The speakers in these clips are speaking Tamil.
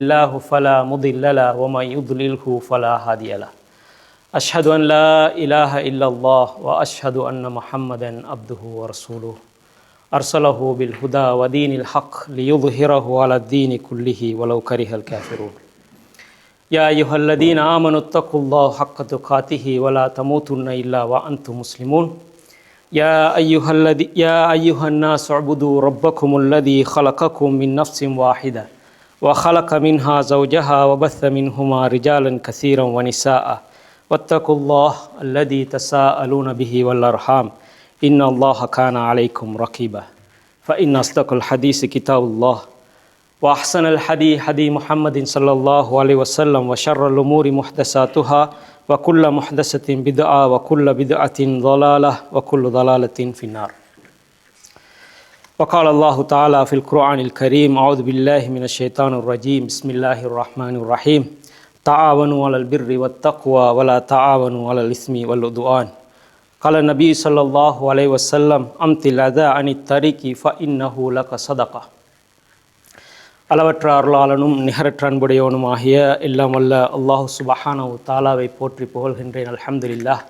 الله فلا مضل له ومن يضلله فلا هادي له أشهد أن لا إله إلا الله وأشهد أن محمدا عبده ورسوله أرسله بالهدى ودين الحق ليظهره على الدين كله ولو كره الكافرون يا أيها الذين آمنوا اتقوا الله حق تقاته ولا تموتن إلا وأنتم مسلمون يا أيها الناس اعبدوا ربكم الذي خلقكم من نفس واحدة وخلق منها زوجها وبث منهما رجالا كثيرا ونساء واتقوا الله الذي تساءلون به والأرحام إن الله كان عليكم رقيبا فإن أصدق الحديث كتاب الله وأحسن الحديث حدي محمد صلى الله عليه وسلم وشر الأمور محدثاتها وكل محدثة بدعة وكل بدعة ضلالة وكل ضلالة في النار وقال الله تعالى في القرآن الكريم أعوذ بالله من الشيطان الرجيم بسم الله الرحمن الرحيم تعاونوا على البر والتقوى ولا تعاونوا على الإثم والعدوان قال النبي صلى الله عليه وسلم أمت الأذى عن الطريق فإنه لك صدقة அளவற்ற அருளாளனும் நிகரற்ற அன்புடையவனுமாகிய எல்லாம் வல்ல அல்லாஹு சுப்ஹானஹு தஆலாவை போற்றி புகழ்கின்றேன். அல்ஹம்துலில்லாஹ்.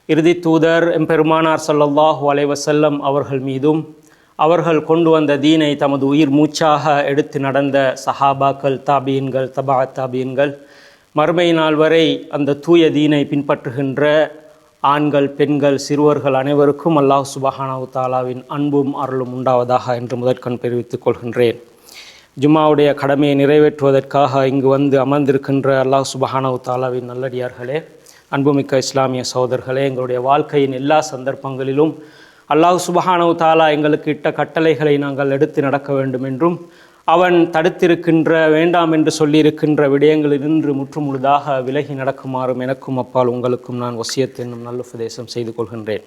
இறுதி தூதர் எம்பெருமானார் ஸல்லல்லாஹு அலைஹி வஸல்லம் அவர்கள் மீதும் அவர்கள் கொண்டு வந்த தீனை தமது உயிர் மூச்சாக எடுத்து நடந்த சஹாபாக்கள், தாபீன்கள், தபா தாபீன்கள், மறுமை நாள் வரை அந்த தூய தீனை பின்பற்றுகின்ற ஆண்கள், பெண்கள், சிறுவர்கள் அனைவருக்கும் அல்லாஹ் சுப்ஹானஹு தஆலாவின் அன்பும் அருளும் உண்டாவதாக என்று முதற்கண் தெரிவித்துக் கொள்கின்றேன். ஜும்மாவுடைய கடமையை நிறைவேற்றுவதற்காக இங்கு வந்து அமர்ந்திருக்கின்ற அல்லாஹ் சுப்ஹானஹு தஆலாவின் நல்லடியார்களே, அன்புமிக்க இஸ்லாமிய சகோதரர்களே, எங்களுடைய வாழ்க்கையின் எல்லா சந்தர்ப்பங்களிலும் அல்லாஹ் சுப்ஹானஹு தஆலா எங்களுக்கு இட்ட கட்டளைகளை நாங்கள் எடுத்து நடக்க வேண்டும் என்றும் அவன் தடுத்திருக்கின்ற வேண்டாம் என்று சொல்லியிருக்கின்ற விடயங்களிலிருந்து முற்றுமுழுதாக விலகி நடக்குமாறும் எனக்கும் அப்பால் உங்களுக்கும் நான் வசியத் என்னும் நல்லுபதேசம் செய்து கொள்கின்றேன்.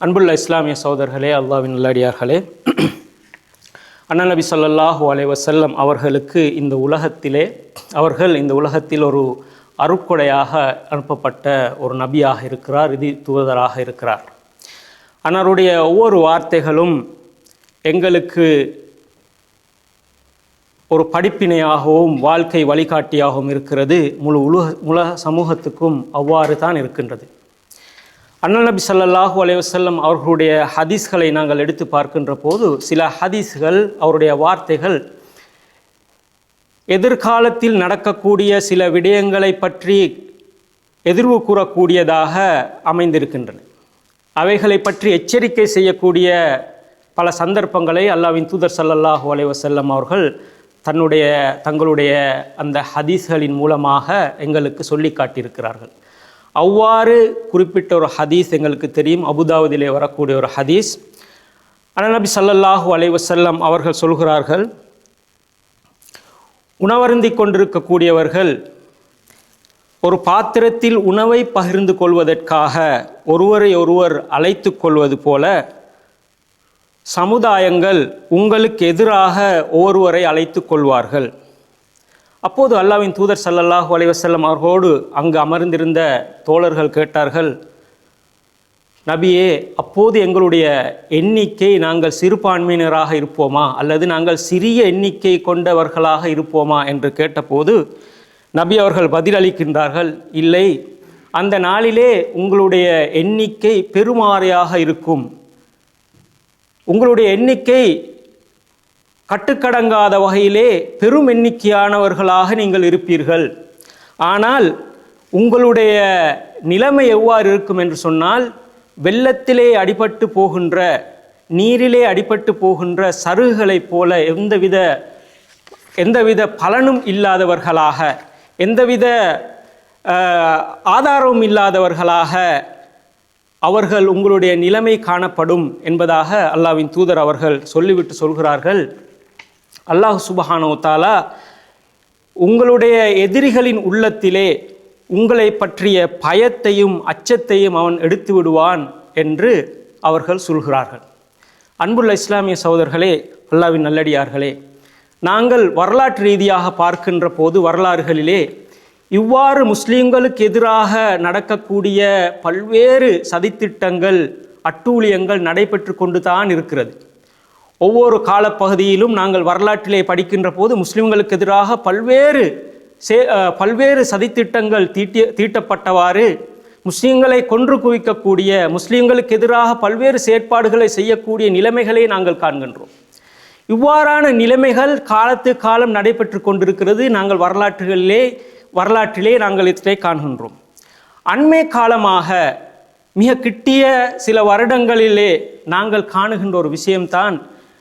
அன்புள்ள இஸ்லாமிய சகோதரர்களே, அல்லாஹ்வின் நல்லடியார்களே, அண்ணல் நபி ஸல்லல்லாஹு அலைஹி வஸல்லம் அவர்களுக்கு இந்த உலகத்தில் ஒரு அருட்கொடையாக அனுப்பப்பட்ட ஒரு நபியாக இருக்கிறார், இறுதி தூதராக இருக்கிறார். அன்னாருடைய ஒவ்வொரு வார்த்தைகளும் எங்களுக்கு ஒரு படிப்பினையாகவும் வாழ்க்கை வழிகாட்டியாகவும் இருக்கிறது. முழு சமூகத்துக்கும் அவ்வாறு தான் இருக்கின்றது. அண்ணல் நபி ஸல்லல்லாஹு அலைஹி வஸல்லம் அவர்களுடைய ஹதீஸ்களை நாங்கள் எடுத்து பார்க்கின்ற போது சில ஹதீஸ்கள், அவருடைய வார்த்தைகள் எதிர்காலத்தில் நடக்கக்கூடிய சில விடயங்களை பற்றி எதிர்வு கூறக்கூடியதாக அமைந்திருக்கின்றன. அவைகளை பற்றி எச்சரிக்கை செய்யக்கூடிய பல சந்தர்ப்பங்களை அல்லாஹ்வின் தூதர் ஸல்லல்லாஹு அலைஹி வஸல்லம் அவர்கள் தங்களுடைய அந்த ஹதீஸ்களின் மூலமாக எங்களுக்கு சொல்லி காட்டியிருக்கிறார்கள். அவ்வாறு குறிப்பிட்ட ஒரு ஹதீஸ் எங்களுக்கு தெரியும். அபுதாவுதிலே வரக்கூடிய ஒரு ஹதீஸ். அண்ணல் நபி ஸல்லல்லாஹு அலைஹி வஸல்லம் அவர்கள் சொல்கிறார்கள், உணவருந்திக் கொண்டிருக்கக்கூடியவர்கள் ஒரு பாத்திரத்தில் உணவை பகிர்ந்து கொள்வதற்காக ஒருவரை ஒருவர் அழைத்து கொள்வது போல சமுதாயங்கள் உங்களுக்கு எதிராக ஒருவரை அழைத்து கொள்வார்கள். அப்போது அல்லாஹ்வின் தூதர் ஸல்லல்லாஹு அலைஹி வஸல்லம் அவர்களோடு அங்கு அமர்ந்திருந்த தோழர்கள் கேட்டார்கள், நபியே, அப்போது எங்களுடைய எண்ணிக்கை நாங்கள் சிறுபான்மையினராக இருப்போமா அல்லது நாங்கள் சிறிய எண்ணிக்கை கொண்டவர்களாக இருப்போமா என்று கேட்டபோது நபி அவர்கள் பதிலளிக்கின்றார்கள், இல்லை, அந்த நாளிலே உங்களுடைய எண்ணிக்கை பெருமாறையாக இருக்கும், உங்களுடைய எண்ணிக்கை கட்டுக்கடங்காத வகையிலே பெரும் எண்ணிக்கையானவர்களாக நீங்கள் இருப்பீர்கள். ஆனால் உங்களுடைய நிலைமை எவ்வாறு இருக்கும் என்று சொன்னால், வெள்ளத்திலே அடிபட்டு போகின்ற, நீரிலே அடிபட்டு போகின்ற சருகுகளைப் போல எந்தவித பலனும் இல்லாதவர்களாக, எந்தவித ஆதாரமும் இல்லாதவர்களாக அவர்கள் உங்களுடைய நிலைமை காணப்படும் என்பதாக அல்லாஹ்வின் தூதர் அவர்கள் சொல்லிவிட்டு சொல்கிறார்கள், அல்லாஹ் சுப்ஹானஹு தஆலா உங்களுடைய எதிரிகளின் உள்ளத்திலே உங்களை பற்றிய பயத்தையும் அச்சத்தையும் அவன் எடுத்து விடுவான் என்று அவர்கள் சொல்கிறார்கள். அன்புள்ள இஸ்லாமிய சகோதரர்களே, அல்லாஹ்வின் நல்லடியார்களே, நாங்கள் வரலாற்று ரீதியாக பார்க்கின்ற போது வரலாறுகளிலே இவ்வாறு முஸ்லீம்களுக்கு எதிராக நடக்கக்கூடிய பல்வேறு சதித்திட்டங்கள், அட்டூழியங்கள் நடைபெற்று கொண்டு தான் இருக்கிறது. ஒவ்வொரு காலப்பகுதியிலும் நாங்கள் வரலாற்றிலே படிக்கின்ற போது முஸ்லிம்களுக்கு எதிராக பல்வேறு சதித்திட்டங்கள் தீட்டப்பட்டவாறு முஸ்லிம்களை கொன்று குவிக்கக்கூடிய, முஸ்லிம்களுக்கு எதிராக பல்வேறு செயற்பாடுகளை செய்யக்கூடிய நிலைமைகளை நாங்கள் காண்கின்றோம். இவ்வாறான நிலைமைகள் காலத்து காலம் நடைபெற்று கொண்டிருக்கிறது. நாங்கள் வரலாற்றிலே நாங்கள் இதை காண்கின்றோம். அண்மை காலமாக மிக கிட்டிய சில வருடங்களிலே நாங்கள் காணுகின்ற ஒரு விஷயம்தான்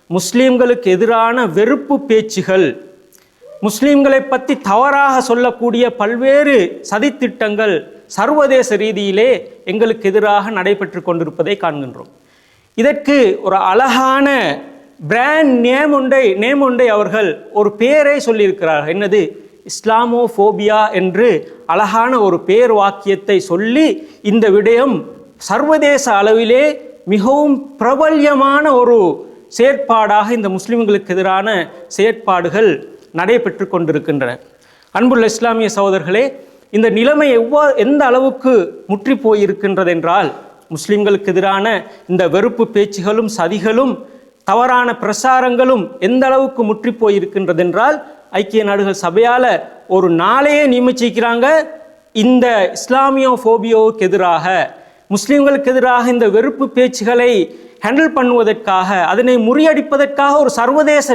முஸ்லிம்களுக்கு எதிரான வெறுப்பு பேச்சுகள், முஸ்லிம்களை பற்றி தவறாக சொல்லக்கூடிய பல்வேறு சதித்திட்டங்கள் சர்வதேச ரீதியிலே எங்களுக்கு எதிராக நடைபெற்று கொண்டிருப்பதை காண்கின்றோம். இதற்கு ஒரு அழகான பிராண்ட் நேம் ஒன்றை அவர்கள் ஒரு பெயரை சொல்லியிருக்கிறார்கள். என்னது? இஸ்லாமோஃபோபியா என்று அழகான ஒரு பெயர் வாக்கியத்தை சொல்லி இந்த விடயம் சர்வதேச அளவிலே மிகவும் பிரபல்யமான ஒரு செயற்பாடாக இந்த முஸ்லிம்களுக்கு எதிரான செயற்பாடுகள் நடைபெற்று கொண்டிருக்கின்றன. அன்புள்ள இஸ்லாமிய சகோதரர்களே, இந்த நிலைமை எந்த அளவுக்கு முற்றி போயிருக்கின்றது என்றால், முஸ்லிம்களுக்கு எதிரான இந்த வெறுப்பு பேச்சுகளும் சதிகளும் தவறான பிரசாரங்களும் எந்த அளவுக்கு முற்றி போயிருக்கின்றது என்றால், ஐக்கிய நாடுகள் சபையால் ஒரு நாளையே நியமிச்சிருக்கிறாங்க. இந்த இஸ்லாமியோஃபோபியாவுக்கு எதிராக, முஸ்லிம்களுக்கு எதிராக இந்த வெறுப்பு பேச்சுகளை ஹேண்டில் பண்ணுவதற்காக, அதனை முறியடிப்பதற்காக ஒரு சர்வதேச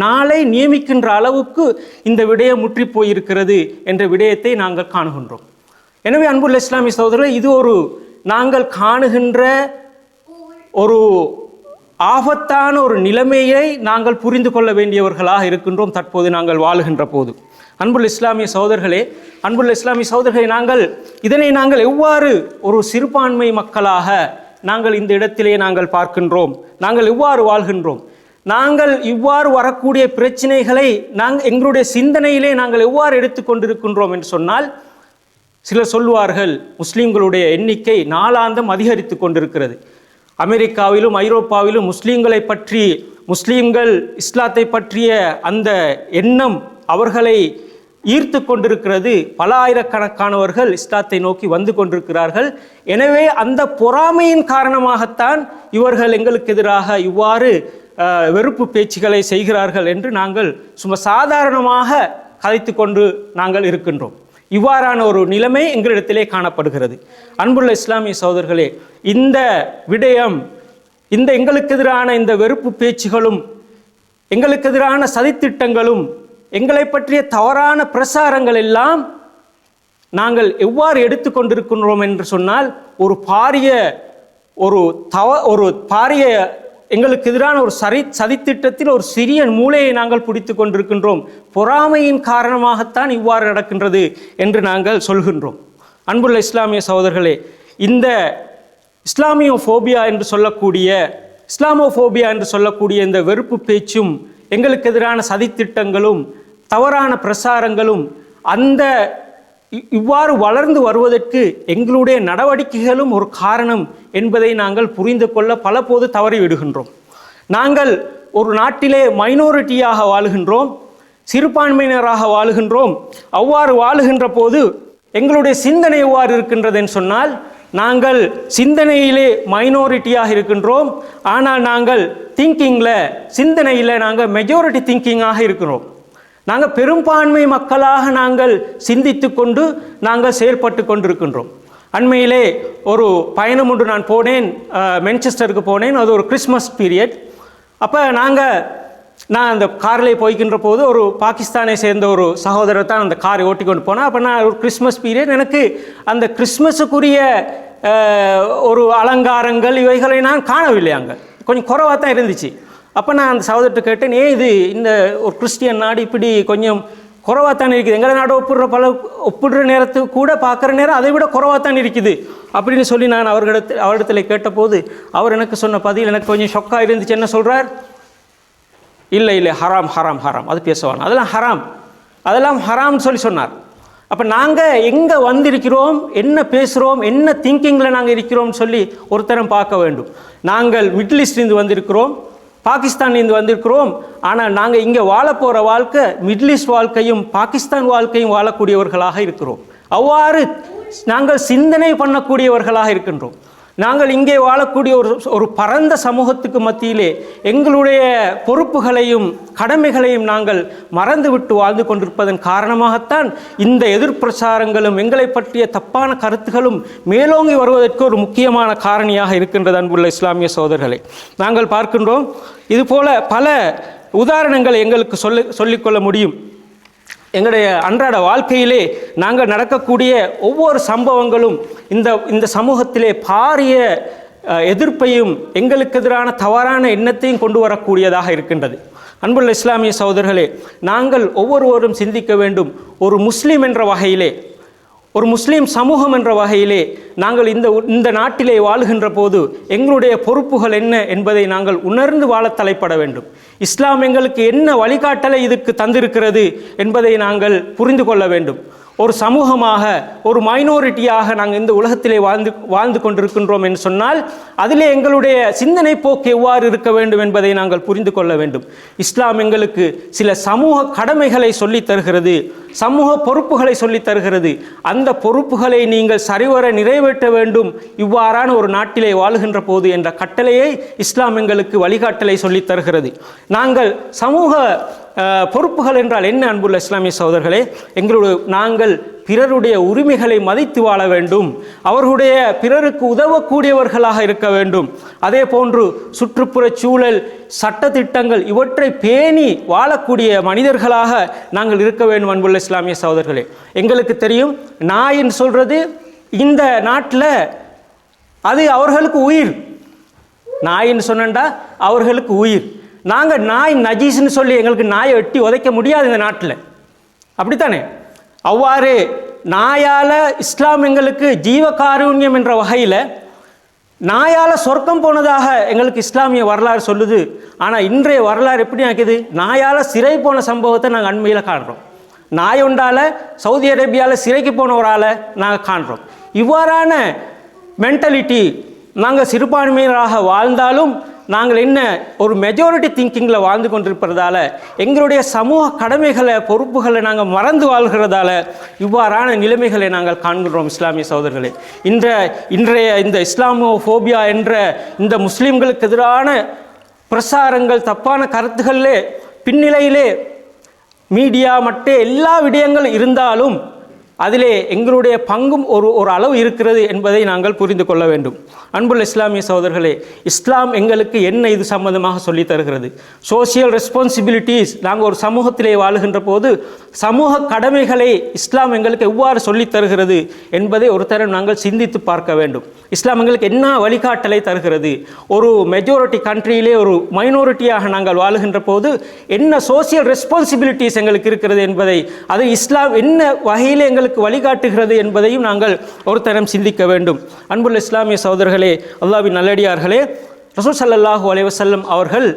நாளை நியமிக்கின்ற அளவுக்கு இந்த விடயம் முற்றி போயிருக்கிறது என்ற விடயத்தை நாங்கள் காணுகின்றோம். எனவே அன்புள்ள இஸ்லாமிய சகோதரர்கள், இது ஒரு நாங்கள் காணுகின்ற ஒரு ஆபத்தான ஒரு நிலைமையை நாங்கள் புரிந்து கொள்ள வேண்டியவர்களாக இருக்கின்றோம் தற்போது நாங்கள் வாழுகின்ற போது. அன்புள்ள இஸ்லாமிய சகோதரர்களை, இதனை நாங்கள் எவ்வாறு ஒரு சிறுபான்மை மக்களாக நாங்கள் இந்த இடத்திலே நாங்கள் பார்க்கின்றோம், நாங்கள் எவ்வாறு வாழ்கின்றோம், நாங்கள் இவ்வாறு வரக்கூடிய பிரச்சனைகளை எங்களுடைய சிந்தனையிலே நாங்கள் எவ்வாறு எடுத்துக்கொண்டிருக்கின்றோம் என்று சொன்னால், சிலர் சொல்லுவார்கள் முஸ்லீம்களுடைய எண்ணிக்கை நாளாந்தம் அதிகரித்து கொண்டிருக்கிறது. அமெரிக்காவிலும் ஐரோப்பாவிலும் முஸ்லீம்கள் இஸ்லாத்தை பற்றிய அந்த எண்ணம் அவர்களை ஈர்த்து கொண்டிருக்கிறது. பல ஆயிரக்கணக்கானவர்கள் இஸ்லாத்தை நோக்கி வந்து கொண்டிருக்கிறார்கள். எனவே அந்த பொறாமையின் காரணமாகத்தான் இவர்கள் எங்களுக்கு எதிராக இவ்வாறு வெறுப்பு பேச்சுகளை செய்கிறார்கள் என்று நாங்கள் சும்மா சாதாரணமாக கதைத்து கொண்டு நாங்கள் இருக்கின்றோம். இவ்வாறான ஒரு நிலைமை எங்களிடத்திலே காணப்படுகிறது. அன்புள்ள இஸ்லாமிய சகோதரர்களே, இந்த விடயம், இந்த எங்களுக்கு எதிரான இந்த வெறுப்பு பேச்சுகளும், எங்களுக்கு எதிரான சதித்திட்டங்களும், எங்களை பற்றிய தவறான பிரசாரங்கள் எல்லாம் நாங்கள் எவ்வாறு எடுத்துக்கொண்டிருக்கின்றோம் என்று சொன்னால், ஒரு பாரிய எங்களுக்கு எதிரான ஒரு சதித்திட்டத்தில் ஒரு சிறிய மூளையை நாங்கள் பிடித்து கொண்டிருக்கின்றோம். பொறாமையின் காரணமாகத்தான் இவ்வாறு நடக்கின்றது என்று நாங்கள் சொல்கின்றோம். அன்புள்ள இஸ்லாமிய சகோதரர்களே, இந்த இஸ்லாமோஃபோபியா என்று சொல்லக்கூடிய இந்த வெறுப்பு பேச்சும், எங்களுக்கு எதிரான சதித்திட்டங்களும், தவறான பிரசாரங்களும் இவ்வாறு வளர்ந்து வருவதற்கு எங்களுடைய நடவடிக்கைகளும் ஒரு காரணம் என்பதை நாங்கள் புரிந்து கொள்ள பல போது தவறிவிடுகின்றோம். நாங்கள் ஒரு நாட்டிலே மைனாரிட்டியாக வாழுகின்றோம், சிறுபான்மையினராக வாழுகின்றோம். அவ்வாறு வாழுகின்ற போது எங்களுடைய சிந்தனை எவ்வாறு இருக்கின்றது என்று சொன்னால், நாங்கள் சிந்தனையிலே மைனாரிட்டியாக இருக்கின்றோம், ஆனால் நாங்கள் சிந்தனையில் நாங்கள் மெஜாரிட்டி திங்கிங்காக இருக்கிறோம். நாங்கள் பெரும்பான்மை மக்களாக நாங்கள் சிந்தித்து கொண்டு நாங்கள் செயல்பட்டு கொண்டிருக்கின்றோம். அண்மையிலே ஒரு பயணம் ஒன்று நான் போனேன், மான்செஸ்டருக்கு போனேன். அது ஒரு கிறிஸ்மஸ் பீரியட். அப்போ நான் அந்த காரில் போய்கின்ற போது ஒரு பாகிஸ்தானை சேர்ந்த ஒரு சகோதரர் தான் அந்த காரை ஓட்டி கொண்டு போனேன். அப்போ நான் ஒரு கிறிஸ்மஸ் பீரியட், எனக்கு அந்த கிறிஸ்மஸுக்குரிய ஒரு அலங்காரங்கள் இவைகளை நான் காணவில்லை. அங்கே கொஞ்சம் குறைவாக தான் இருந்துச்சு. அப்போ நான் அந்த சகோதரத்தை கேட்டேன், இது இந்த ஒரு கிறிஸ்டியன் நாடு இப்படி கொஞ்சம் குறைவாக தான் இருக்குது, எங்களை நாடு ஒப்பிடுற நேரத்துக்கு கூட பார்க்குற நேரம் அதை விட குறைவாக தான் இருக்குது அப்படின்னு சொல்லி நான் அவரிடத்தில் கேட்டபோது அவர் எனக்கு சொன்ன பதில் எனக்கு கொஞ்சம் ஷொக்காக இருந்துச்சு. என்ன சொல்கிறார்? இல்லை ஹராம் அது பேசுவாங்க, அதெல்லாம் ஹராம்னு சொல்லி சொன்னார். அப்போ நாங்கள் எங்கே வந்திருக்கிறோம், என்ன பேசுகிறோம், என்ன திங்கிங்கில் நாங்கள் இருக்கிறோம்னு சொல்லி ஒருத்தரம் பார்க்க வேண்டும். நாங்கள் மிடில் ஈஸ்ட்லேருந்து வந்திருக்கிறோம், பாகிஸ்தான்லேருந்து வந்திருக்கிறோம். ஆனால் நாங்கள் இங்கே வாழ போகிற வாழ்க்கை மிடில் ஈஸ்ட் வாழ்க்கையும் பாகிஸ்தான் வாழ்க்கையும் வாழக்கூடியவர்களாக இருக்கிறோம். அவ்வாறு நாங்கள் சிந்தனை பண்ணக்கூடியவர்களாக இருக்கின்றோம். நாங்கள் இங்கே வாழக்கூடிய ஒரு பரந்த சமூகத்துக்கு மத்தியிலே எங்களுடைய பொறுப்புகளையும் கடமைகளையும் நாங்கள் மறந்துவிட்டு வாழ்ந்து கொண்டிருப்பதன் காரணமாகத்தான் இந்த எதிர்பிரச்சாரங்களும் எங்களை பற்றிய தப்பான கருத்துகளும் மேலோங்கி வருவதற்கு ஒரு முக்கியமான காரணியாக இருக்கின்றது. அன்புள்ள இஸ்லாமிய சகோதரர்களை, நாங்கள் பார்க்கின்றோம். இதுபோல பல உதாரணங்களை எங்களுக்கு சொல்லிக்கொள்ள முடியும். எங்களுடைய அன்றாட வாழ்க்கையிலே நாங்கள் நடக்கக்கூடிய ஒவ்வொரு சம்பவங்களும் இந்த சமூகத்திலே பாரிய எதிர்ப்பையும் எங்களுக்கு எதிரான தவறான எண்ணத்தையும் கொண்டு வரக்கூடியதாக இருக்கின்றது. அன்புள்ள இஸ்லாமிய சகோதரர்களே, நாங்கள் ஒவ்வொருவரும் சிந்திக்க வேண்டும். ஒரு முஸ்லீம் என்ற வகையிலே, ஒரு முஸ்லீம் சமூகம் என்ற வகையிலே நாங்கள் இந்த நாட்டிலே வாழுகின்ற போது எங்களுடைய பொறுப்புகள் என்ன என்பதை நாங்கள் உணர்ந்து வாழ தலைப்பட வேண்டும். இஸ்லாம் எங்களுக்கு என்ன வழிகாட்டலை இதுக்கு தந்திருக்கிறது என்பதை நாங்கள் புரிந்து கொள்ள வேண்டும். ஒரு சமூகமாக, ஒரு மைனாரிட்டியாக நாங்கள் இந்த உலகத்திலே வாழ்ந்து கொண்டிருக்கின்றோம் என்று சொன்னால் அதிலே எங்களுடைய சிந்தனை போக்கு எவ்வாறு இருக்க வேண்டும் என்பதை நாங்கள் புரிந்து கொள்ள வேண்டும். இஸ்லாம் எங்களுக்கு சில சமூக கடமைகளை சொல்லித் தருகிறது, சமூக பொறுப்புகளை சொல்லித் தருகிறது. அந்த பொறுப்புகளை நீங்கள் சரிவர நிறைவேற்ற வேண்டும் இவ்வாறான ஒரு நாட்டிலே வாழுகின்ற போது என்ற கட்டளையை இஸ்லாம் எங்களுக்கு வழிகாட்டலை சொல்லித் தருகிறது. நாங்கள் சமூக பொறுப்புகள் என்றால் என்ன? அன்புள்ள இஸ்லாமிய சகோதரர்களே, நாங்கள் பிறருடைய உரிமைகளை மதித்து வாழ வேண்டும், அவர்களுடைய பிறருக்கு உதவக்கூடியவர்களாக இருக்க வேண்டும். அதே போன்று சுற்றுப்புற சூழல், சட்டத்திட்டங்கள் இவற்றை பேணி வாழக்கூடிய மனிதர்களாக நாங்கள் இருக்க வேண்டும். அன்புள்ள இஸ்லாமிய சகோதரர்களே, எங்களுக்கு தெரியும், நாயின்னு சொல்றது இந்த நாட்டில் அது அவர்களுக்கு உயிர். நாயின்னு சொன்னா அவர்களுக்கு உயிர். நாங்கள் நாய் நஜீஸ்ன்னு சொல்லி எங்களுக்கு நாயை வெட்டி உதைக்க முடியாது இந்த நாட்டில், அப்படித்தானே? அவ்வாறு நாயால் இஸ்லாம் எங்களுக்கு ஜீவகாருண்யம் என்ற வகையில் நாயால் சொர்க்கம் போனதாக எங்களுக்கு இஸ்லாமிய வரலாறு சொல்லுது. ஆனால் இன்றைய வரலாறு எப்படி ஆக்குது? நாயால் சிறை போன சம்பவத்தை நாங்கள் அண்மையில் காண்றோம். நாய் ஒன்றால் சவுதி அரேபியாவில் சிறைக்கு போன ஒரு ஆளை நாங்கள் காண்றோம். இவ்வாறான மென்டாலிட்டி, நாங்கள் சிறுபான்மையினராக வாழ்ந்தாலும் நாங்கள் என்ன ஒரு மெஜாரிட்டி திங்கிங்கில் வாழ்ந்து கொண்டிருப்பதால் எங்களுடைய சமூக கடமைகளை, பொறுப்புகளை நாங்கள் மறந்து வாழ்கிறதால இவ்வாறான நிலைமைகளை நாங்கள் காண்கிறோம். இஸ்லாமிய சகோதரர்களே, இன்றைய இந்த இஸ்லாமோஃபோபியா என்ற இந்த முஸ்லீம்களுக்கு எதிரான பிரசாரங்கள், தப்பான கருத்துக்களிலே பின்னிலையிலே மீடியா மற்ற எல்லா விடயங்கள் இருந்தாலும் அதிலே எங்களுடைய பங்கும் ஒரு அளவு இருக்கிறது என்பதை நாங்கள் புரிந்து கொள்ள வேண்டும். அன்புள்ள இஸ்லாமிய சகோதரர்களே, இஸ்லாம் எங்களுக்கு என்ன இது சம்பந்தமாக சொல்லி தருகிறது? சோசியல் ரெஸ்பான்சிபிலிட்டிஸ், நாங்கள் ஒரு சமூகத்திலே வாழுகின்ற போது சமூக கடமைகளை இஸ்லாம் எங்களுக்கு எவ்வாறு சொல்லித் தருகிறது என்பதை ஒரு தரம் நாங்கள் சிந்தித்து பார்க்க வேண்டும். இஸ்லாம் எங்களுக்கு என்ன வழிகாட்டலை தருகிறது? ஒரு மெஜாரிட்டி கண்ட்ரியிலே ஒரு மைனாரிட்டியாக நாங்கள் வாழுகின்ற போது என்ன சோசியல் ரெஸ்பான்சிபிலிட்டிஸ் எங்களுக்கு இருக்கிறது என்பதை, அது இஸ்லாம் என்ன வகையில் எங்களுக்கு வழிகாட்டுகிறது என்பதையும் நாங்கள் ஒரு தரம் சிந்திக்க வேண்டும். அன்புள்ள இஸ்லாமிய சகோதரர்களே, அல்லாஹ்வின் நல்லடியார்களே, ரசூல் ஸல்லல்லாஹு அலைஹி வஸல்லம் அவர்கள்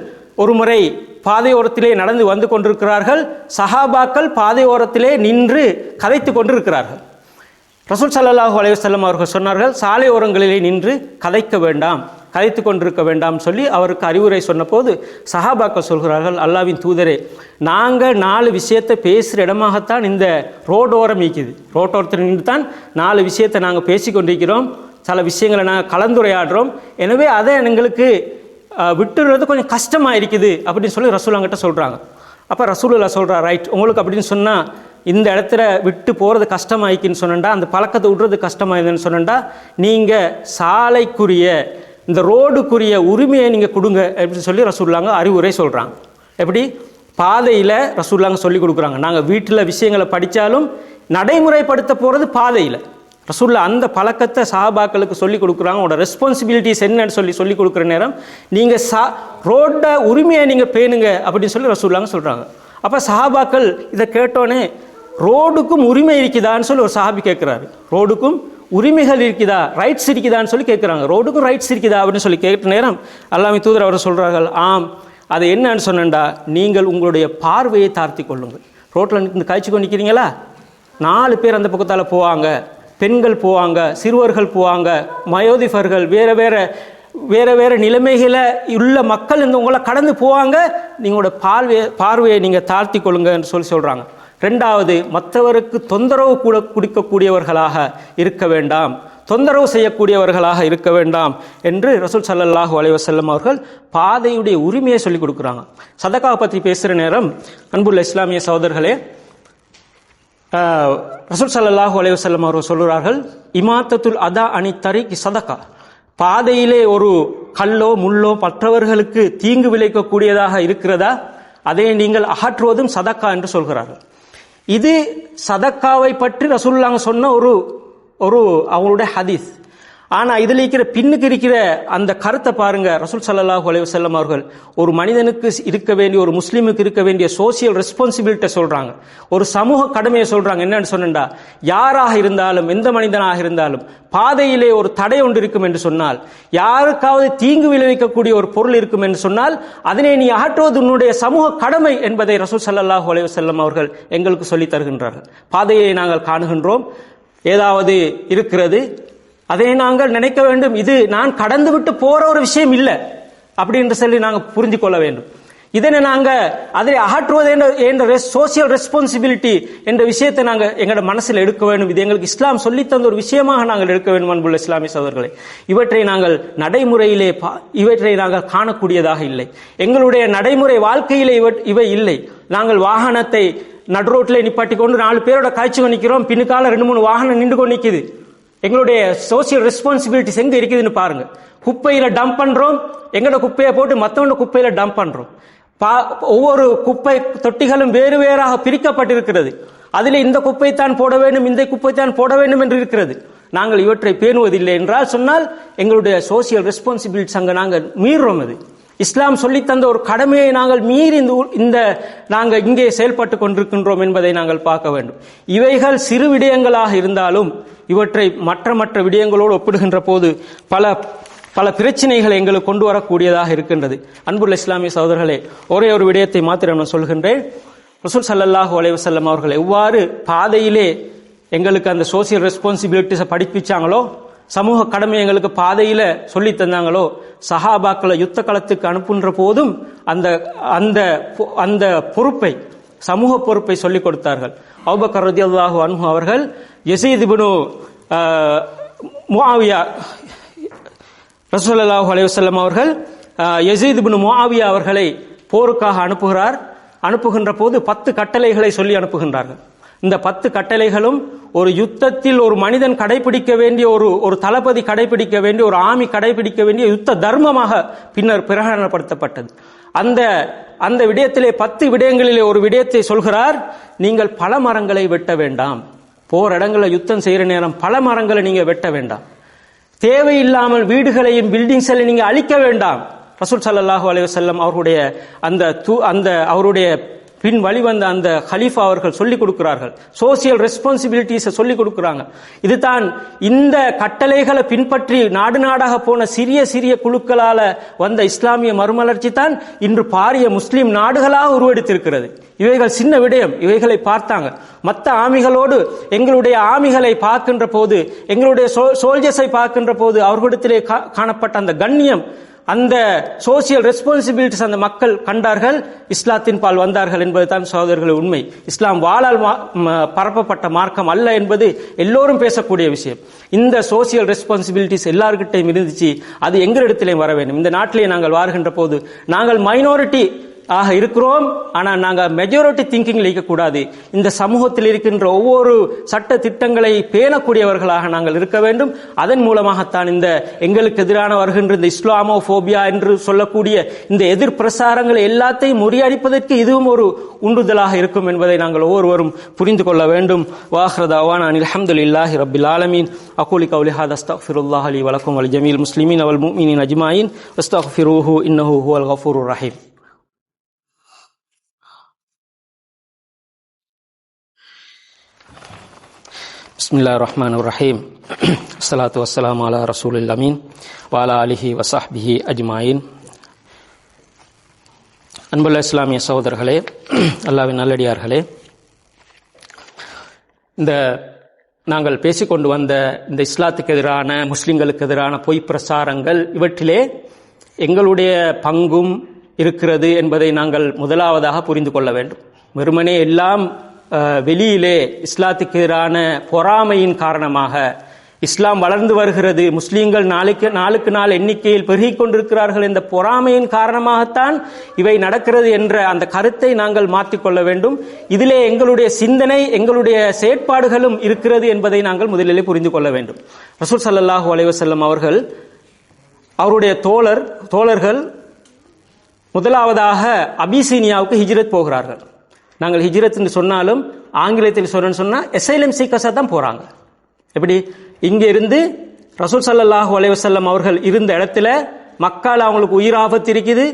ஒரு முறை பாதையோரத்திலே நடந்து வந்து கொண்டிருக்கிறார்கள். சஹாபாக்கள் பாதையோரத்திலே நின்று கதைத்து கொண்டிருக்கிறார்கள். ரசூல் ஸல்லல்லாஹு அலைஹி வஸல்லம் அவர்கள் சொன்னார்கள், சாலையோரங்களிலே நின்று கதைக்க வேண்டாம், கதைத்து கொண்டிருக்க வேண்டாம் சொல்லி அவருக்கு அறிவுரை சொன்னபோது சஹாபாக்கள் சொல்கிறார்கள், அல்லாஹ்வின் தூதரே, நாங்கள் 4 விஷயத்தை பேசுகிற இடமாகத்தான் இந்த ரோடோரம் இருக்குது. ரோட்டோரத்தில் நின்று தான் 4 விஷயத்தை நாங்கள் பேசி கொண்டிருக்கிறோம், சில விஷயங்களை நாங்கள் கலந்துரையாடுறோம். எனவே அதை எங்களுக்கு விட்டுறது கொஞ்சம் கஷ்டமாக இருக்குது அப்படின்னு சொல்லி ரசூலுல்லாஹ்கிட்ட சொல்கிறாங்க. அப்போ ரசூலுல்லாஹ் சொல்கிறார், ரைட், உங்களுக்கு அப்படின்னு சொன்னால் இந்த இடத்துல விட்டு போகிறது கஷ்டமாயிக்குன்னு சொன்னா, அந்த பழக்கத்தை விடுறது கஷ்டமாயிதுன்னு சொன்னா, நீங்கள் சாலைக்குரிய இந்த ரோடுக்குரிய உரிமையை நீங்கள் கொடுங்க அப்படின்னு சொல்லி ரசூலுல்லாஹ் அறிவுரை சொல்கிறாங்க. எப்படி? பாதையில் ரசூலுல்லாஹ் சொல்லி கொடுக்குறாங்க. நாங்கள் வீட்டில் விஷயங்களை படித்தாலும் நடைமுறைப்படுத்த போகிறது பாதையில். ரசூலுல்லாஹ் அந்த பழக்கத்தை சஹாபாக்களுக்கு சொல்லி கொடுக்குறாங்க. உங்களோட ரெஸ்பான்சிபிலிட்டிஸ் என்னன்னு சொல்லி கொடுக்குற நேரம் நீங்கள் ரோட உரிமையை நீங்கள் பேணுங்க அப்படின்னு சொல்லி ரசூலுல்லாஹ் சொல்கிறாங்க. அப்போ சஹாபாக்கள் இதை கேட்டோன்னே, ரோடுக்கும் உரிமை இருக்குதான்னு சொல்லி ஒரு சஹாபி கேட்குறாரு. ரோடுக்கும் உரிமைகள் இருக்குதா, ரைட்ஸ் இருக்குதான்னு சொல்லி கேட்குறாங்க. ரோடுக்கும் ரைட்ஸ் இருக்குதா அப்படின்னு சொல்லி கேட்ட நேரம் அல்லாஹ்வின் தூதர் அவர் சொல்கிறார்கள், ஆம், அது என்னன்னு சொன்னேன்டா, நீங்கள் உங்களுடைய பார்வையை தாழ்த்தி கொள்ளுங்கள். ரோட்டில் நின்று காய்ச்சி கொண்டு நிற்கிறீங்களா, 4 பேர் அந்த பக்கத்தால் போவாங்க, பெண்கள் போவாங்க, சிறுவர்கள் போவாங்க, வயோதிபர்கள், வேறு வேறு நிலைமைகளை உள்ள மக்கள் இந்த உங்களை கடந்து போவாங்க, நீங்களோட பார்வையை நீங்கள் தாழ்த்தி கொள்ளுங்கன்னு சொல்லி சொல்கிறாங்க. 2வது, மற்றவருக்கு தொந்தரவு கொடுக்கக்கூடியவர்களாக இருக்க வேண்டாம், தொந்தரவு செய்யக்கூடியவர்களாக இருக்க வேண்டாம் என்று ரசூல் ஸல்லல்லாஹு அலைஹி வஸல்லம் அவர்கள் பாதையுடைய உரிமையை சொல்லிக் கொடுக்குறாங்க. சதகாவை பற்றி பேசுகிற நேரம் அன்புள்ள இஸ்லாமிய சகோதரர்களே, ரசூல் ஸல்லல்லாஹு அலைஹி வஸல்லம் அவர்கள் சொல்கிறார்கள், இமாத்தத்துல் அதா அனி தரீக் சதகா. பாதையிலே ஒரு கல்லோ முள்ளோ மற்றவர்களுக்கு தீங்கு விளைவிக்கக்கூடியதாக இருக்கிறதா, அதை நீங்கள் அகற்றுவதும் சதக்கா என்று சொல்கிறார்கள். இது சதக்காவை பற்றி ரசூலுல்லாஹ் சொன்ன ஒரு அவங்களுடைய ஹதீஸ். ஆனால் இதில் இருக்கிற பின்னுக்கு இருக்கிற அந்த கருத்தை பாருங்க. ரசூல் ஸல்லல்லாஹு அலைஹி வஸல்லம் அவர்கள் ஒரு மனிதனுக்கு இருக்க வேண்டிய, ஒரு முஸ்லீமுக்கு இருக்க வேண்டிய சோசியல் ரெஸ்பான்சிபிலிட்டி சொல்றாங்க, ஒரு சமூக கடமையை சொல்றாங்க. என்னன்னு சொன்னா, யாராக இருந்தாலும் எந்த மனிதனாக இருந்தாலும் பாதையிலே ஒரு தடை ஒன்று இருக்கும் என்று சொன்னால், யாருக்காவது தீங்கு விளைவிக்கக்கூடிய ஒரு பொருள் இருக்கும் என்று சொன்னால், அதனை நீ அகற்றுவது உன்னுடைய சமூக கடமை என்பதை ரசூல் ஸல்லல்லாஹு அலைஹி வஸல்லம் அவர்கள் எங்களுக்கு சொல்லி தருகின்றார்கள். பாதையை நாங்கள் காணுகின்றோம், ஏதாவது இருக்கிறது, அதை நாங்கள் நினைக்க வேண்டும், இது நான் கடந்து விட்டு போற ஒரு விஷயம் இல்லை அப்படி என்று சொல்லி நாங்கள் புரிந்து கொள்ள வேண்டும். இதனை நாங்கள் அதை அகற்றுவது என்ற சோசியல் ரெஸ்பான்சிபிலிட்டி என்ற விஷயத்தை நாங்கள் எங்களோட மனசில் எடுக்க வேண்டும். இது எங்களுக்கு இஸ்லாம் சொல்லித்தந்த ஒரு விஷயமாக நாங்கள் எடுக்க வேண்டும். அன்புள்ள இஸ்லாமிய சகோதரர்களே, இவற்றை நாங்கள் நடைமுறையிலே இவற்றை நாங்கள் காணக்கூடியதாக இல்லை. எங்களுடைய நடைமுறை வாழ்க்கையிலே இவை இல்லை. நாங்கள் வாகனத்தை நடுரோட்டில் நிப்பாட்டி கொண்டு 4 பேரோட காய்ச்சி நிற்கிறோம், பின்னுக்கால 2-3 வாகனம் நின்று கொண்டு நிற்குது. எங்களுடைய சோசியல் ரெஸ்பான்சிபிலிட்டிஸ் எங்க இருக்குதுன்னு பாருங்க. குப்பையில டம்ப் பண்றோம், எங்களோட குப்பையை போட்டு மற்றவங்க குப்பையில டம்ப் பண்றோம். ஒவ்வொரு குப்பை தொட்டிகளும் வேறு வேறாக பிரிக்கப்பட்டிருக்கிறது. அதில் இந்த குப்பை தான் போட வேண்டும், இந்த குப்பை தான் போட வேண்டும் என்று இருக்கிறது. நாங்கள் இவற்றை பேணுவதில்லை என்றால் சொன்னால் எங்களுடைய சோசியல் ரெஸ்பான்சிபிலிட்டிஸ் அங்க நாங்கள் மீறுறோம். அது இஸ்லாம் சொல்லி தந்த ஒரு கடமையை நாங்கள் மீறி நாங்கள் இங்கே செயல்பட்டு கொண்டிருக்கின்றோம் என்பதை நாங்கள் பார்க்க வேண்டும். இவைகள் சிறு விடயங்களாக இருந்தாலும் இவற்றை மற்ற விடயங்களோடு ஒப்பிடுகின்ற போது பல பிரச்சனைகளை எங்களுக்கு கொண்டு வரக்கூடியதாக இருக்கின்றது. அன்புள்ள இஸ்லாமிய சகோதரர்களே, ஒரே ஒரு விடயத்தை மாத்திரம் நான் சொல்கின்றேன். ரசூல் ஸல்லல்லாஹு அலைஹி வஸல்லம் அவர்கள் எவ்வாறு பாதையிலே எங்களுக்கு அந்த சோசியல் ரெஸ்பான்சிபிலிட்டிஸை படிப்பிச்சாங்களோ, சமூக கடமை எங்களுக்கு பாதையில சொல்லி தந்தாங்களோ, சஹாபாக்களை யுத்த களத்துக்கு அனுப்புகின்ற போதும் அந்த பொறுப்பை, சமூக பொறுப்பை சொல்லிக் கொடுத்தார்கள். அபூபக்கர் ரலியல்லாஹு அன்ஹு அவர்கள் யஸீத் இப்னு முஆவியா, ரசூலுல்லாஹி அலைஹி வஸல்லம் அவர்கள் யஸீத் இப்னு முஆவியா அவர்களை போருக்காக அனுப்புகின்ற போது 10 கட்டளைகளை சொல்லி அனுப்புகின்றார்கள். இந்த 10 கட்டளைகளும் ஒரு யுத்தத்தில் ஒரு மனிதன் கடைபிடிக்க வேண்டிய, ஒரு தளபதி கடைபிடிக்க வேண்டிய, ஒரு ஆமி கடைபிடிக்க வேண்டிய யுத்த தர்மமாக பின்னர் பிரகடனப்படுத்தப்பட்டது. அந்த விடயத்திலே 10 விடயங்களிலே ஒரு விடயத்தை சொல்கிறார், நீங்கள் பல மரங்களை வெட்ட வேண்டாம். போர் இடங்களில் யுத்தம் செய்கிற நேரம் பல மரங்களை நீங்க வெட்ட வேண்டாம். தேவையில்லாமல் வீடுகளையும் பில்டிங்ஸையும் நீங்க அழிக்க வேண்டாம். ரசூல் ஸல்லல்லாஹு அலைஹி வஸல்லம் அவருடைய அவருடைய பின் வழிவந்த அந்த ஹலீஃபா அவர்கள் சொல்லிக் கொடுக்கிறார்கள். சோசியல் ரெஸ்பான்சிபிலிட்டிஸை சொல்லிக் கொடுக்கிறாங்க. இதுதான் இந்த கட்டளைகளை பின்பற்றி நாடு நாடாக போன சிறிய குழுக்களால வந்த இஸ்லாமிய மறுமலர்ச்சி தான் இன்று பாரிய முஸ்லிம் நாடுகளாக உருவெடுத்திருக்கிறது. இவைகள் சின்ன விடயம். இவைகளை பார்த்தாங்க. மற்ற ஆமிகளோடு எங்களுடைய ஆமிகளை பார்க்கின்ற போது, எங்களுடைய சோல்ஜர்ஸை பார்க்கின்ற போது அவர்களிடத்திலே காணப்பட்ட அந்த கண்ணியம், அந்த சோசியல் ரெஸ்பான்சிபிலிட்டிஸ் அந்த மக்கள் கண்டார்கள், இஸ்லாத்தின் பால் வந்தார்கள் என்பதுதான் சகோதரர்கள் உண்மை. இஸ்லாம் வாளால் பரப்பப்பட்ட மார்க்கம் அல்ல என்பது எல்லோரும் பேசக்கூடிய விஷயம். இந்த சோசியல் ரெஸ்பான்சிபிலிட்டிஸ் எல்லார்கிட்டையும் இருந்துச்சு. அது எங்களிடத்திலே வர வேண்டும். இந்த நாட்டிலே நாங்கள் வாழ்கின்ற போது நாங்கள் மைனாரிட்டி ஆக இருக்கிறோம், ஆனால் நாங்கள் மெஜாரிட்டி திங்கிங்ல இருக்கக்கூடாது. இந்த சமூகத்தில் இருக்கின்ற ஒவ்வொரு சட்ட திட்டங்களை பேணக்கூடியவர்களாக நாங்கள் இருக்க வேண்டும். அதன் மூலமாகத்தான் இந்த எங்களுக்கு எதிரான வருகின்ற இந்த இஸ்லாமோபோபியா என்று சொல்லக்கூடிய இந்த எதிர் பிரசாரங்களை எல்லாத்தையும் முறியடிப்பதற்கு இதுவும் ஒரு உண்டுதலாக இருக்கும் என்பதை நாங்கள் ஒவ்வொருவரும் புரிந்து கொள்ள வேண்டும். வாஹ்ர தஅவானா அனில் ஹம்துலில்லாஹி ரப்பில் ஆலமீன். அகூலு கௌலி ஹாதா அஸ்தக்ஃபிருல்லாஹ லி வ லக்கும் வ லிஜமீல் முஸ்லிமீன வல் முஃமினீன அஜ்மாயின் வஸ்தக்ஃபிரூஹு இன்னஹு ஹுவல் கஃபூருர் ரஹீம். பிஸ்மில்லாஹிர்ரஹ்மானிர்ரஹீம். ஸலாத்து வஸ்ஸலாமு அலா ரசூலில் அமீன் வ அலா ஆலிஹி வ ஸஹ்பிஹி அஜ்மாயின். அன்புள்ள இஸ்லாமிய சகோதரர்களே, அல்லாஹ்வின் நல்லடியார்களே, இந்த நாங்கள் பேசிக்கொண்டு வந்த இந்த இஸ்லாத்துக்கு எதிரான, முஸ்லிம்களுக்கு எதிரான பொய் பிரசாரங்கள், இவற்றிலே எங்களுடைய பங்கும் இருக்கிறது என்பதை நாங்கள் முதலாவதாக புரிந்து கொள்ள வேண்டும். வெறுமனே எல்லாம் வெளியிலே இஸ்லாத்துக்கு எதிரான பொறாமையின் காரணமாக, இஸ்லாம் வளர்ந்து வருகிறது, முஸ்லீம்கள் நாளுக்கு நாள் எண்ணிக்கையில் பெருகிக் கொண்டிருக்கிறார்கள் என்ற பொறாமையின் காரணமாகத்தான் இவை நடக்கிறது என்ற அந்த கருத்தை நாங்கள் மாற்றிக்கொள்ள வேண்டும். இதிலே எங்களுடைய சிந்தனை, எங்களுடைய செயற்பாடுகளும் இருக்கிறது என்பதை நாங்கள் முதலிலே புரிந்து கொள்ள வேண்டும். ரசூல் ஸல்லல்லாஹு அலைஹி வஸல்லம் அவர்கள் அவருடைய தோழர்கள் முதலாவதாக அபிசீனியாவுக்கு ஹிஜ்ரத் போகிறார்கள். நாங்கள் ஹிஜ்ரத் என்று சொன்னாலும் ஆங்கிலத்தில் சொன்னா எசைலம் சீக்கஸா தான் போறாங்க. எப்படி இங்க இருந்து ரசூல் ஸல்லல்லாஹு அலைஹி வஸல்லம் அவர்கள் இருந்த இடத்துல மக்கால அவங்களுக்கு உயிர் ஆபத்து இருக்குது,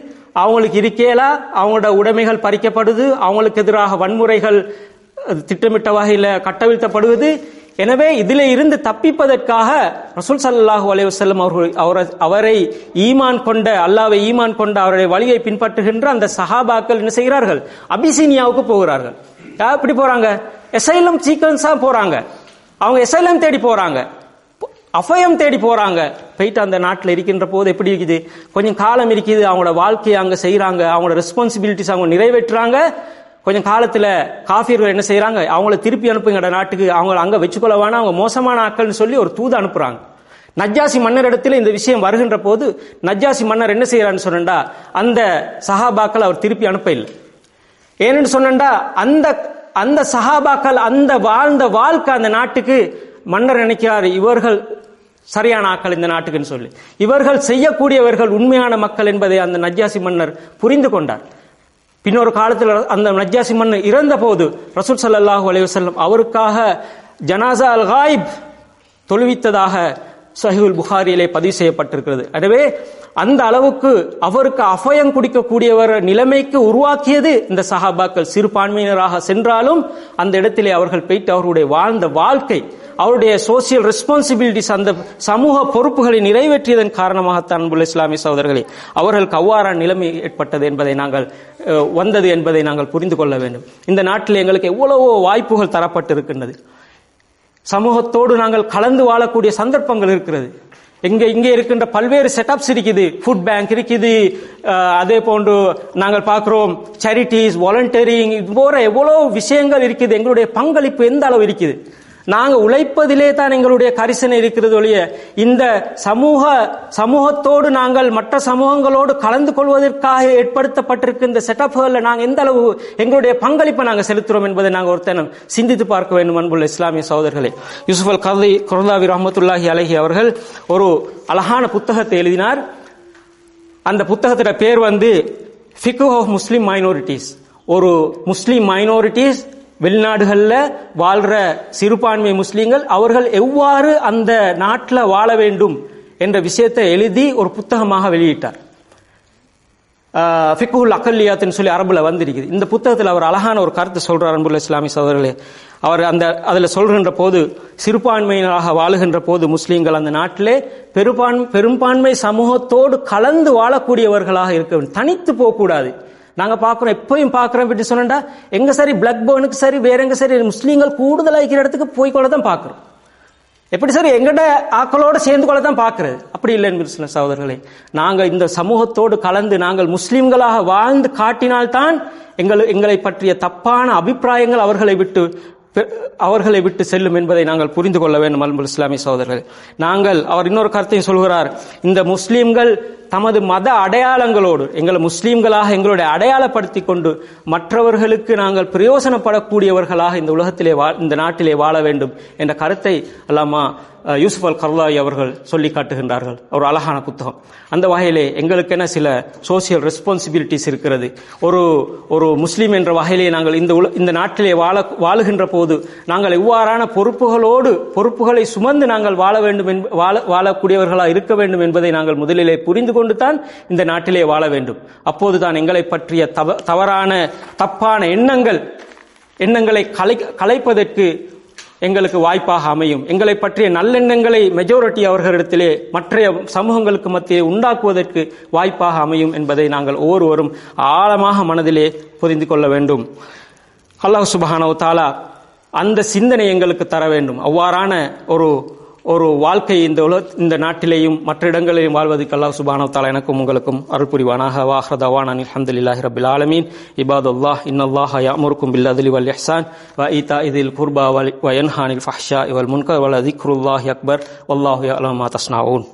அவங்களுக்கு இருக்கேலா, அவங்களோட உடைமைகள் பறிக்கப்படுது, அவங்களுக்கு எதிராக வன்முறைகள் திட்டமிட்ட வகையில் கட்டவிழ்த்தப்படுவது. எனவே இதிலே இருந்து தப்பிப்பதற்காக ரசூல் ஸல்லல்லாஹு அலைஹி வஸல்லம் அவரை ஈமான் கொண்ட, அல்லாஹ்வை ஈமான் கொண்ட, அவருடைய வழியை பின்பற்றுகின்ற அந்த சஹாபாக்கள் என்ன செய்கிறார்கள்? அபிசீனியாவுக்கு போகிறார்கள். எப்படி போறாங்க? எசைலம் சீக்கன்ஸா போறாங்க. அவங்க எசைலம் தேடி போறாங்க, அபயம் தேடி போறாங்க. போயிட்டு அந்த நாட்டில் இருக்கின்ற போது எப்படி இருக்குது? கொஞ்சம் காலம் இருக்குது, அவங்களோட வாழ்க்கையை அங்க செய்யறாங்க, அவங்களோட ரெஸ்பான்சிபிலிட்டிஸ் அவங்க நிறைவேற்றுறாங்க. கொஞ்சம் காலத்துல காஃபிர்கள் என்ன செய்யறாங்க? அவங்கள திருப்பி அனுப்புங்க நாட்டுக்கு, அவங்கள அங்க வச்சுக்கொள்ள வேணாம், அவங்க மோசமான ஆட்கள்னு சொல்லி ஒரு தூது அனுப்புறாங்க. நஜ்ஜாசி மன்னர் இடத்துல இந்த விஷயம் வருகின்ற போது நஜ்ஜாசி மன்னர் என்ன செய்யறான்னு சொன்னா, அந்த சஹாபாக்கள் அவர் திருப்பி அனுப்ப இல்லை. ஏன்னு சொன்னா அந்த சஹாபாக்கள் அந்த வாழ்ந்த வாழ்க்கை அந்த நாட்டுக்கு மன்னர் நினைக்கிறார், இவர்கள் சரியான ஆக்கள் இந்த நாட்டுக்குன்னு சொல்லி, இவர்கள் செய்யக்கூடியவர்கள் உண்மையான மக்கள் என்பதை அந்த நஜ்ஜாசி மன்னர் புரிந்து கொண்டார். பின்னொரு காலத்தில் அந்த நஜ்ஜாசி மன்னர் இறந்த போது ரசூல் ஸல்லல்லாஹு அலைஹி வஸல்லம் அவருக்காக ஜனாசா அல் காயிப் தொழுவித்ததாக சஹீஹுல் புகாரியிலே பதிவு செய்யப்பட்டிருக்கிறது. எனவே அந்த அளவுக்கு அவருக்கு அபயம் குடிக்கக்கூடியவர் நிலைமைக்கு உருவாக்கியது இந்த சஹாபாக்கள். சிறுபான்மையினராக சென்றாலும் அந்த இடத்திலே அவர்கள் போயிட்டு அவர்களுடைய வாழ்ந்த வாழ்க்கை, அவருடைய சோசியல் ரெஸ்பான்சிபிலிட்டிஸ், அந்த சமூக பொறுப்புகளை நிறைவேற்றியதன் காரணமாகத்தான் அன்புள்ள இஸ்லாமிய சகோதரர்களே அவர்களுக்கு அவ்வாறான நிலைமை ஏற்பட்டது என்பதை வந்தது என்பதை நாங்கள் புரிந்து கொள்ள வேண்டும். இந்த நாட்டில் எங்களுக்கு எவ்வளவோ வாய்ப்புகள் தரப்பட்டிருக்கின்றது. சமூகத்தோடு நாங்கள் கலந்து வாழக்கூடிய சந்தர்ப்பங்கள் இருக்கிறது. இங்கே இருக்கின்ற பல்வேறு செட்டப்ஸ் இருக்குது. ஃபுட் பேங்க் இருக்குது, அதே போன்று நாங்கள் பார்க்கிறோம் சேரிட்டிஸ், வாலண்டியரிங், இது போன்ற எவ்வளவு விஷயங்கள் இருக்குது. எங்களுடைய பங்களிப்பு எந்த அளவு இருக்குது? நாங்கள் உழைப்பதிலே தான் எங்களுடைய கரிசனை இருக்கிறது ஒழிய இந்த சமூகத்தோடு நாங்கள் மற்ற சமூகங்களோடு கலந்து கொள்வதற்காக ஏற்படுத்தப்பட்டிருக்க இந்த செட்டப்களில் நாங்கள் எந்த அளவு எங்களுடைய பங்களிப்பை நாங்கள் செலுத்துறோம் என்பதை நாங்கள் ஒருத்தனம் சிந்தித்து பார்க்க வேண்டும். அன்புள்ள இஸ்லாமிய சகோதரர்களே, யூசுப் அல் கர்தாவி ரஹ்மத்துல்லாஹி அலைஹி அவர்கள் ஒரு அழகான புத்தகத்தை எழுதினார். அந்த புத்தகத்தோட பேர் ஃபிக்ஹ் ஆஃப் முஸ்லிம் மைனாரிட்டிஸ். ஒரு முஸ்லிம் மைனாரிட்டிஸ், வெளிநாடுகளில் வாழ்ற சிறுபான்மை முஸ்லீம்கள், அவர்கள் எவ்வாறு அந்த நாட்டில் வாழ வேண்டும் என்ற விஷயத்தை எழுதி ஒரு புத்தகமாக வெளியிட்டார். ஃபிக்ஹுல் அக்கல்லியாத்னு சொல்லி அரபுல வந்திருக்குது. இந்த புத்தகத்தில் அவர் அழகான ஒரு கருத்து சொல்றார். அன்புள்ள இஸ்லாமிய சகோதரர்களே, அவர் அதில் சொல்கின்ற போது, சிறுபான்மையினராக வாழுகின்ற போது முஸ்லீம்கள் அந்த நாட்டிலே பெரும்பான்மை சமூகத்தோடு கலந்து வாழக்கூடியவர்களாக இருக்க வேண்டும், தனித்து போகக்கூடாது. நாங்க பாக்குறோம், எப்பயும் பாக்குறோம் அப்படின்னு சொன்னா, எங்க சரி பிளாக் பர்னுக்கு சரி வேற எங்க சரி முஸ்லீம்கள் கூடுதலாக இருக்கிற இடத்துக்கு போய்கொள்ளதான் பாக்குறோம். எப்படி சரி எங்கட ஆக்களோட சேர்ந்து கொள்ளதான் பாக்குறது. அப்படி இல்லை என்று சகோதரர்களே, நாங்க இந்த சமூகத்தோடு கலந்து நாங்கள் முஸ்லீம்களாக வாழ்ந்து காட்டினால்தான் எங்களை பற்றிய தப்பான அபிப்பிராயங்கள் அவர்களை விட்டு செல்லும் என்பதை நாங்கள் புரிந்து கொள்ள வேண்டும். அன்புள்ள இஸ்லாமிய சகோதரர்கள், அவர் இன்னொரு கருத்தையும் சொல்கிறார். இந்த முஸ்லீம்கள் தமது மத அடையாளங்களோடு எங்களை முஸ்லீம்களாக எங்களுடைய அடையாளப்படுத்திக் கொண்டு மற்றவர்களுக்கு நாங்கள் பிரயோசனப்படக்கூடியவர்களாக இந்த உலகத்திலே இந்த நாட்டிலே வாழ வேண்டும் என்ற கருத்தை அல்லாமா யூசுப் அல் கர்தாவி அவர்கள் சொல்லி காட்டுகின்றார்கள். ஒரு அழகான புத்தகம். அந்த வகையிலே எங்களுக்கென சில சோசியல் ரெஸ்பான்சிபிலிட்டிஸ் இருக்கிறது. ஒரு முஸ்லீம் என்ற வகையிலே நாங்கள் இந்த நாட்டிலே வாழுகின்ற போது நாங்கள் எவ்வாறான பொறுப்புகளை சுமந்து நாங்கள் வாழக்கூடியவர்களாக இருக்க வேண்டும் என்பதை நாங்கள் முதலிலே புரிந்து கொண்டு தான் இந்த நாட்டிலே வாழ வேண்டும். அப்போதுதான் எங்களை பற்றிய தப்பான எண்ணங்களை கலைப்பதற்கு எங்களுக்கு வாய்ப்பாக அமையும். எங்களை பற்றிய நல்லெண்ணங்களை மெஜாரிட்டி அவர்களிடத்திலே மற்ற சமூகங்களுக்கு மத்தியே உண்டாக்குவதற்கு வாய்ப்பாக அமையும் என்பதை நாங்கள் ஒவ்வொருவரும் ஆழமாக மனதிலே புரிந்து கொள்ள வேண்டும். அல்லாஹ் சுப்ஹானஹு வ தஆலா அந்த சிந்தனை எங்களுக்கு தர வேண்டும். அவ்வாறான ஒரு வாழ்க்கை இந்த நாட்டிலேயும் மற்ற இடங்களிலும் வாழ்வதற்கு அல்லாஹ் சுப்ஹானஹு வ தஆலா எனக்கும் உங்களுக்கும் அருள் புரிவானாக. வாஹிரு தஅவானா அல்ஹம்துலில்லாஹி ரப்பில் ஆலமீன். இபாதுல்லாஹ் இன்னல்லாஹ யஅமுருக்கும் பில் அத்லி வல் இஹ்சான் வ ஈதாஇல் குர்பா வ யன்ஹா அனில் ஃபஹ்ஷாஇ வல் முன்கர் வ லذிக்ருல்லாஹி அக்பர் வல்லாஹு யஅலமு மா தஸ்னஊன்.